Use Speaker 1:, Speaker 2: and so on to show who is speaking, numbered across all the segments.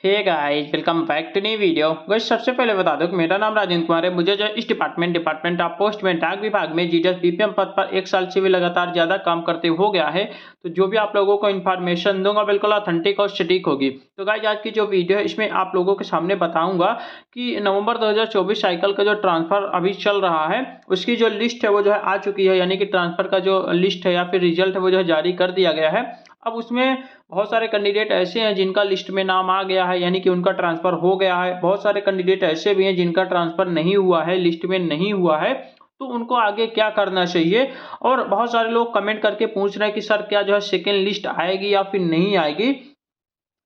Speaker 1: Hey guys, welcome back to new video. Guys, सबसे पहले बता दो कि मेरा नाम राजेंद्र कुमार है। मुझे जो इस डिपार्टमेंट ऑफ पोस्ट में डाक विभाग में जीडीएस बीपीएम पद पर 1 साल से भी लगातार ज्यादा काम करते हो गया है। तो जो भी आप लोगों को इन्फॉर्मेशन दूंगा बिल्कुल ऑथेंटिक और सटीक होगी। तो गाइस, आज की जो वीडियो है इसमें आप लोगों के सामने बताऊंगा कि नवंबर 2024 साइकिल का जो ट्रांसफर अभी चल रहा है उसकी जो लिस्ट है वो जो है आ चुकी है, यानी कि ट्रांसफर का जो लिस्ट है या फिर रिजल्ट है वो जो है जारी कर दिया गया है। अब उसमें बहुत सारे कैंडिडेट ऐसे हैं जिनका लिस्ट में नाम आ गया है, यानी कि उनका ट्रांसफर हो गया है। बहुत सारे कैंडिडेट ऐसे भी हैं जिनका ट्रांसफर नहीं हुआ है, लिस्ट में नहीं हुआ है। तो उनको आगे क्या करना चाहिए। और बहुत सारे लोग कमेंट करके पूछ रहे हैं कि सर क्या जो है सेकेंड लिस्ट आएगी या फिर नहीं आएगी,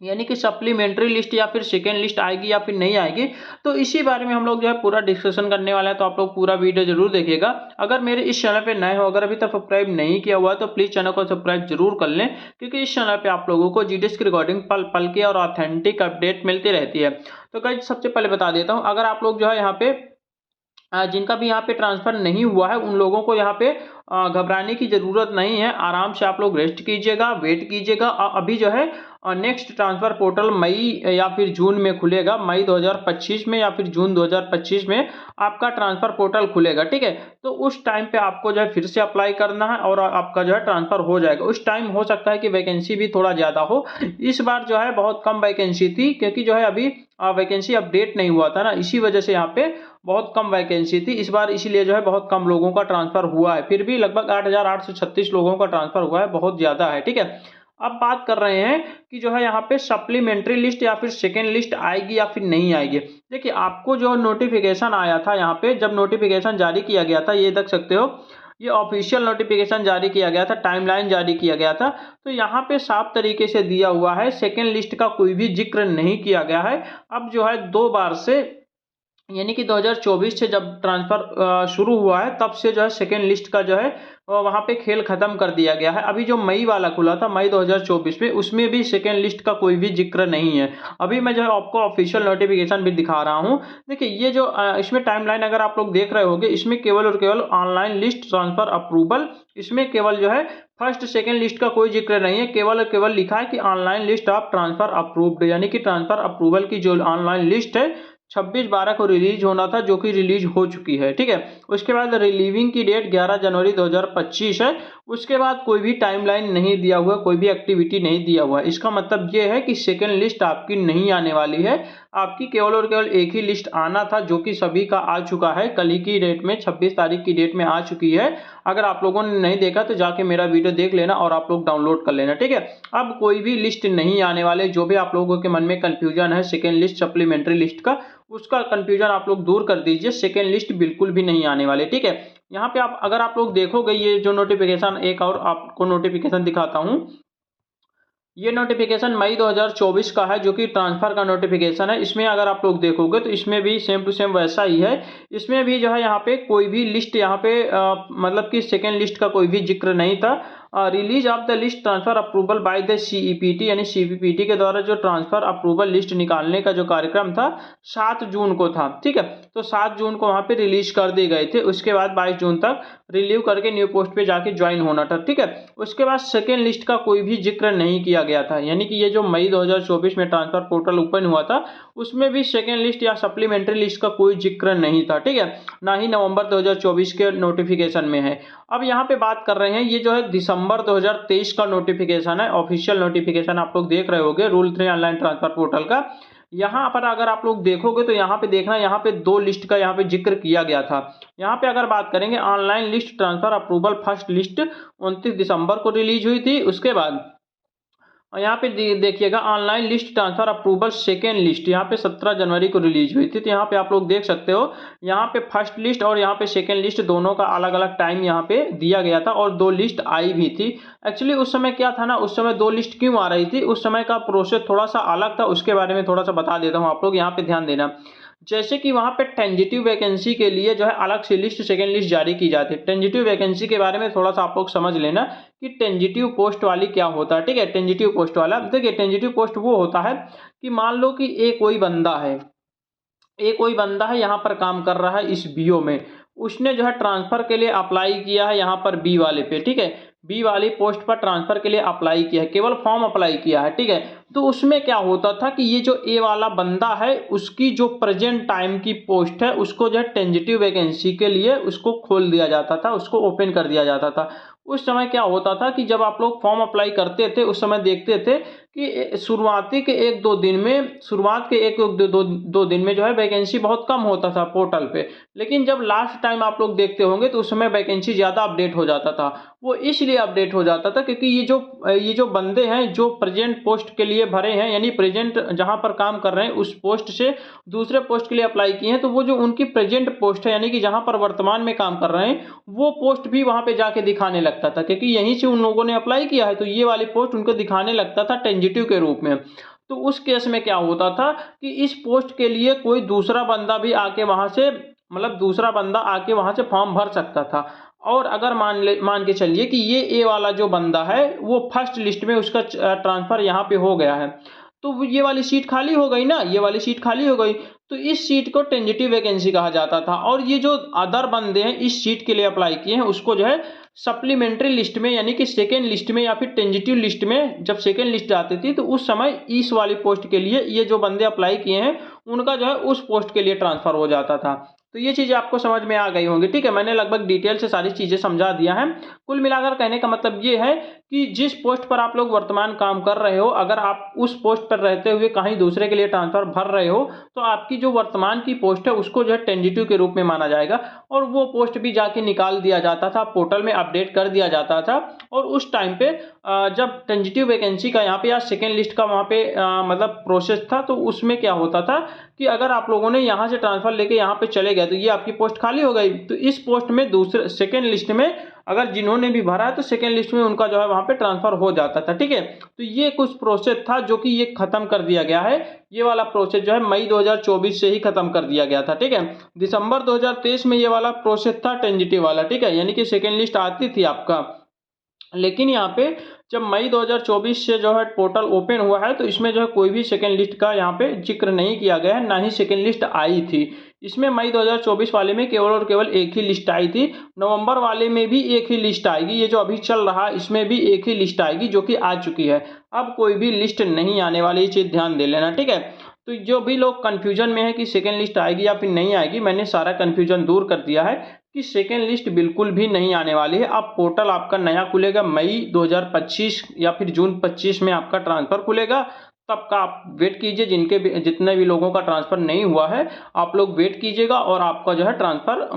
Speaker 1: यानी कि सप्लीमेंट्री लिस्ट या फिर सेकेंड लिस्ट आएगी या फिर नहीं आएगी। तो इसी बारे में हम लोग जो है पूरा डिस्कशन करने वाले हैं। तो आप लोग पूरा वीडियो जरूर देखिएगा। अगर मेरे इस चैनल पे नए हो, अगर अभी तक सब्सक्राइब नहीं किया हुआ है तो प्लीज चैनल को सब्सक्राइब जरूर कर लें, क्योंकि इस चैनल पे आप लोगों को जीडीएस की रिकॉर्डिंग पल पल की और ऑथेंटिक अपडेट मिलती रहती है। तो गाइस, सबसे पहले बता देता हूँ, अगर आप लोग जो है यहाँ पे जिनका भी यहाँ पे ट्रांसफर नहीं हुआ है उन लोगों को यहाँ पे घबराने की जरूरत नहीं है। आराम से आप लोग रेस्ट कीजिएगा, वेट कीजिएगा। अभी जो है नेक्स्ट ट्रांसफर पोर्टल मई या फिर जून में खुलेगा। मई 2025 में या फिर जून 2025 में आपका ट्रांसफर पोर्टल खुलेगा, ठीक है। तो उस टाइम पे आपको जो है फिर से अप्लाई करना है और आपका जो है ट्रांसफर हो जाएगा। उस टाइम हो सकता है कि वैकेंसी भी थोड़ा ज्यादा हो। इस बार जो है बहुत कम वैकेंसी थी, क्योंकि जो है अभी वैकेंसी अपडेट नहीं हुआ था ना, इसी वजह से यहाँ पे बहुत कम वैकेंसी थी इस बार, इसीलिए जो है बहुत कम लोगों का ट्रांसफर हुआ है। फिर भी लगभग 8,836 लोगों का ट्रांसफर हुआ है, बहुत ज्यादा है, ठीक है। अब बात कर रहे हैं कि जो है यहाँ पे सप्लीमेंट्री लिस्ट या फिर सेकेंड लिस्ट आएगी या फिर नहीं आएगी। देखिए, आपको जो नोटिफिकेशन आया था यहाँ पे, जब नोटिफिकेशन जारी किया गया था, ये देख सकते हो, ये ऑफिशियल नोटिफिकेशन जारी किया गया था, टाइमलाइन जारी किया गया था। तो यहाँ पे साफ तरीके से दिया हुआ है, सेकेंड लिस्ट का कोई भी जिक्र नहीं किया गया है। अब जो है 2 बार से, यानी कि 2024 से जब ट्रांसफर शुरू हुआ है तब से जो है सेकेंड लिस्ट का जो है वहां पे खेल खत्म कर दिया गया है। अभी जो मई वाला खुला था, मई 2024 में, उसमें भी सेकेंड लिस्ट का कोई भी जिक्र नहीं है। अभी मैं जो है आपको ऑफिशियल नोटिफिकेशन भी दिखा रहा हूं। देखिए, ये जो इसमें टाइमलाइन अगर आप लोग देख रहे होंगे, इसमें केवल और केवल ऑनलाइन लिस्ट ट्रांसफर अप्रूवल, इसमें केवल जो है फर्स्ट सेकेंड लिस्ट का कोई जिक्र नहीं है। केवल और केवल लिखा है कि online list of transfer approved, यानी कि ट्रांसफर अप्रूवल की जो ऑनलाइन लिस्ट है 26/12 को रिलीज होना था, जो कि रिलीज हो चुकी है, ठीक है। उसके बाद रिलीविंग की डेट 11 जनवरी 2025 है। उसके बाद कोई भी टाइमलाइन नहीं दिया हुआ, कोई भी एक्टिविटी नहीं दिया हुआ। इसका मतलब ये है कि सेकेंड लिस्ट आपकी नहीं आने वाली है। आपकी केवल और केवल एक ही लिस्ट आना था, जो कि सभी का आ चुका है। कल ही की डेट में 26 तारीख की डेट में आ चुकी है। अगर आप लोगों ने नहीं देखा तो जाके मेरा वीडियो देख लेना और आप लोग डाउनलोड कर लेना, ठीक है। अब कोई भी लिस्ट नहीं आने वाले। जो भी आप लोगों के मन में कंफ्यूजन है सेकेंड लिस्ट सप्लीमेंट्री लिस्ट का, उसका कंफ्यूजन आप लोग दूर कर दीजिए। सेकेंड लिस्ट बिल्कुल भी नहीं आने वाले, ठीक है। यहाँ पे आप अगर आप लोग देखोगे, ये जो नोटिफिकेशन, एक और आपको नोटिफिकेशन दिखाता हूँ। ये नोटिफिकेशन मई 2024 का है, जो कि ट्रांसफर का नोटिफिकेशन है। इसमें अगर आप लोग देखोगे तो इसमें भी सेम टू सेम वैसा ही है। इसमें भी जो है यहाँ पे कोई भी लिस्ट, यहाँ पे मतलब कि सेकेंड लिस्ट का कोई भी जिक्र नहीं था। Release of the list transfer approval by the CEPT, यानी सीपीपीटी के द्वारा जो ट्रांसफर अप्रूवल लिस्ट निकालने का जो कार्यक्रम था 7 जून को था, ठीक है। तो 7 जून को वहां पे रिलीज कर दिए गए थे। उसके बाद 22 जून तक रिलीव करके न्यू पोस्ट पे जाके ज्वाइन होना था, ठीक है। उसके बाद सेकेंड लिस्ट का कोई भी जिक्र नहीं किया गया था, यानी कि ये जो मई 2024 में ट्रांसफर पोर्टल ओपन हुआ था उसमें भी सेकेंड लिस्ट या सप्लीमेंट्री लिस्ट का कोई जिक्र नहीं था, ठीक है। ना ही नवंबर 2024 के नोटिफिकेशन में है। अब यहाँ पे बात कर रहे हैं, ये जो है दिसंबर 2023 का नोटिफिकेशन है, ऑफिशियल नोटिफिकेशन आप लोग देख रहे होंगे, रूल 3 ऑनलाइन ट्रांसफर पोर्टल का। यहाँ पर अगर आप लोग देखोगे तो यहाँ पे देखना, यहाँ पे 2 लिस्ट का यहाँ पे जिक्र किया गया था। यहाँ पे अगर बात करेंगे online list transfer approval, first list 29 दिसंबर को रिलीज हुई थी। उसके बाद और यहाँ पे देखिएगा online list transfer approval second list यहाँ पे 17 जनवरी को रिलीज हुई थी। तो यहाँ पे आप लोग देख सकते हो, यहाँ पे फर्स्ट लिस्ट और यहाँ पे सेकेंड लिस्ट दोनों का अलग अलग टाइम यहाँ पे दिया गया था, और 2 लिस्ट आई भी थी। एक्चुअली उस समय क्या था ना, उस समय 2 लिस्ट क्यों आ रही थी, उस समय का प्रोसेस थोड़ा सा अलग था। उसके बारे में थोड़ा सा बता देता हूँ, आप लोग यहाँ पे ध्यान देना। जैसे कि वहां पे टेंजेटिव वैकेंसी के लिए जो है अलग से लिस्ट, सेकेंड लिस्ट जारी की जाती है। टेंजेटिव वैकेंसी के बारे में थोड़ा सा आप लोग समझ लेना कि टेंजेटिव पोस्ट वाली क्या होता है, ठीक है। टेंजेटिव पोस्ट वाला, देखिए, टेंजेटिव पोस्ट वो होता है कि मान लो कि एक कोई बंदा है यहाँ पर काम कर रहा है इस बीओ में, उसने जो है ट्रांसफर के लिए अप्लाई किया है यहाँ पर बी वाले पे, ठीक है। बी वाली पोस्ट पर ट्रांसफर के लिए अप्लाई किया है, केवल फॉर्म अप्लाई किया है, ठीक है। तो उसमें क्या होता था कि ये जो ए वाला बंदा है उसकी जो प्रेजेंट टाइम की पोस्ट है उसको जो है टेंटेटिव वैकेंसी के लिए उसको खोल दिया जाता था, उसको ओपन कर दिया जाता था। उस समय क्या होता था कि जब आप लोग फॉर्म अप्लाई करते थे उस समय देखते थे कि शुरुआती के एक दो दिन में, शुरुआत के एक दो दिन में जो है वैकेंसी बहुत कम होता था पोर्टल पे, लेकिन जब लास्ट टाइम आप लोग देखते होंगे तो उस समय वैकेंसी ज़्यादा अपडेट हो जाता था। वो इसलिए अपडेट हो जाता था क्योंकि ये जो बंदे हैं जो प्रेजेंट पोस्ट के लिए भरे हैं, यानी प्रेजेंट जहां पर काम कर रहे हैं उस पोस्ट से दूसरे पोस्ट के लिए अप्लाई किए हैं, तो वो जो उनकी प्रेजेंट पोस्ट है यानी कि जहां पर वर्तमान में काम कर रहे हैं वो पोस्ट भी वहां पे जाके दिखाने लगता था, क्योंकि यहीं से उन लोगों ने अप्लाई किया है तो ये वाली पोस्ट उनको दिखाने लगता था टेंटेटिव के रूप में। तो उस केस में क्या होता था कि इस पोस्ट के लिए कोई दूसरा बंदा भी आके वहां से, मतलब दूसरा बंदा आके वहां से फॉर्म भर सकता था। और अगर मान के चलिए कि ये ए वाला जो बंदा है वो फर्स्ट लिस्ट में उसका ट्रांसफर यहाँ पे हो गया है, तो ये वाली सीट खाली हो गई ना, ये वाली सीट खाली हो गई, तो इस सीट को टेंटेटिव वैकेंसी कहा जाता था। और ये जो अदर बंदे हैं इस सीट के लिए अप्लाई किए हैं उसको जो है सप्लीमेंट्री लिस्ट में यानी कि सेकेंड लिस्ट में या फिर टेंटेटिव लिस्ट में, जब सेकेंड लिस्ट आती थी तो उस समय इस वाली पोस्ट के लिए ये जो बंदे अप्लाई किए हैं उनका जो है उस पोस्ट के लिए ट्रांसफर हो जाता था। तो ये चीज़ें आपको समझ में आ गई होंगी, ठीक है। मैंने लगभग डिटेल से सारी चीज़ें समझा दिया है। कुल मिलाकर कहने का मतलब ये है कि जिस पोस्ट पर आप लोग वर्तमान काम कर रहे हो, अगर आप उस पोस्ट पर रहते हुए कहीं दूसरे के लिए ट्रांसफर भर रहे हो तो आपकी जो वर्तमान की पोस्ट है उसको जो है टेंटेटिव के रूप में माना जाएगा और वो पोस्ट भी जाके निकाल दिया जाता था, पोर्टल में अपडेट कर दिया जाता था। और उस टाइम पे जब टेंटेटिव वैकेंसी का यहाँ पे या सेकेंड लिस्ट का वहाँ पे मतलब प्रोसेस था, तो उसमें क्या होता था कि अगर आप लोगों ने यहाँ से ट्रांसफर लेके यहाँ पे चले गए तो ये आपकी पोस्ट खाली हो गई, तो इस पोस्ट में दूसरे सेकेंड लिस्ट में अगर जिन्होंने भी भरा है तो सेकेंड लिस्ट में उनका जो है वहाँ पे ट्रांसफर हो जाता था, ठीक है। तो ये कुछ प्रोसेस था जो कि ये खत्म कर दिया गया है, ये वाला प्रोसेस जो है मई 2024 से ही खत्म कर दिया गया था, ठीक है। दिसंबर 2023 में ये वाला प्रोसेस था टेंटेटिव वाला, ठीक है, यानी कि सेकेंड लिस्ट आती थी आपका। लेकिन यहाँ पे जब मई 2024 से जो है पोर्टल ओपन हुआ है तो इसमें जो है कोई भी सेकेंड लिस्ट का यहाँ पे जिक्र नहीं किया गया है, ना ही सेकेंड लिस्ट आई थी। इसमें मई 2024 वाले में केवल और केवल एक ही लिस्ट आई थी। नवंबर वाले में भी एक ही लिस्ट आएगी, ये जो अभी चल रहा है इसमें भी एक ही लिस्ट आएगी जो कि आ चुकी है। अब कोई भी लिस्ट नहीं आने वाली, ये चीज़ ध्यान दे लेना, ठीक है। तो जो भी लोग कन्फ्यूजन में है कि सेकेंड लिस्ट आएगी या फिर नहीं आएगी, मैंने सारा कन्फ्यूजन दूर कर दिया है कि सेकेंड लिस्ट बिल्कुल भी नहीं आने वाली है। अब पोर्टल आपका नया खुलेगा मई 2025 या फिर जून 25 में आपका ट्रांसफर खुलेगा, तब का आप वेट कीजिए। जितने भी लोगों का ट्रांसफर नहीं हुआ है आप लोग वेट कीजिएगा और आपका जो है ट्रांसफर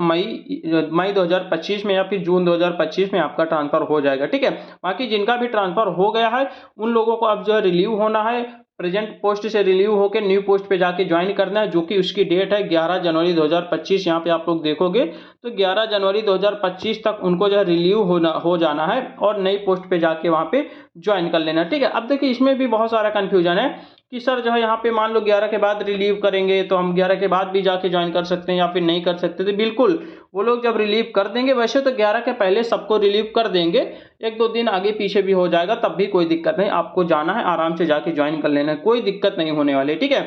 Speaker 1: मई 2025 में या फिर जून 2025 में आपका ट्रांसफर हो जाएगा, ठीक है। बाकी जिनका भी ट्रांसफर हो गया है उन लोगों को अब जो है रिलीव होना है, प्रेजेंट पोस्ट से रिलीव होकर न्यू पोस्ट पे जाके ज्वाइन करना है, जो कि उसकी डेट है 11 जनवरी 2025। यहाँ पे आप लोग देखोगे तो 11 जनवरी 2025 तक उनको जो है रिलीव हो जाना है और नई पोस्ट पे जाके वहाँ पे ज्वाइन कर लेना, ठीक है। अब देखिए इसमें भी बहुत सारा कन्फ्यूजन है कि सर जो है यहाँ पे मान लो 11 के बाद रिलीव करेंगे तो हम 11 के बाद भी जाके ज्वाइन कर सकते हैं या फिर नहीं कर सकते। तो बिल्कुल वो लोग जब रिलीव कर देंगे, वैसे तो 11 के पहले सबको रिलीव कर देंगे, एक दो दिन आगे पीछे भी हो जाएगा तब भी कोई दिक्कत नहीं, आपको जाना है आराम से जाके ज्वाइन कर लेना है, कोई दिक्कत नहीं होने वाली, ठीक है।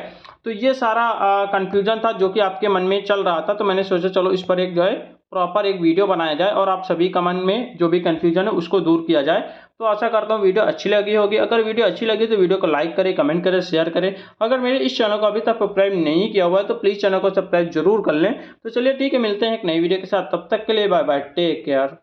Speaker 1: तो ये सारा कन्फ्यूजन था जो कि आपके मन में चल रहा था, तो मैंने सोचा चलो इस पर एक जो है प्रॉपर एक वीडियो बनाया जाए और आप सभी का मन में जो भी कन्फ्यूजन है उसको दूर किया जाए। तो आशा करता हूँ वीडियो अच्छी लगी होगी। अगर वीडियो अच्छी लगी तो वीडियो को लाइक करें, कमेंट करें, शेयर करें। अगर मेरे इस चैनल को अभी तक सब्सक्राइब नहीं किया हुआ है तो प्लीज़ चैनल को सब्सक्राइब जरूर कर लें। तो चलिए ठीक है, मिलते हैं एक नई वीडियो के साथ, तब तक के लिए बाय बाय, टेक केयर।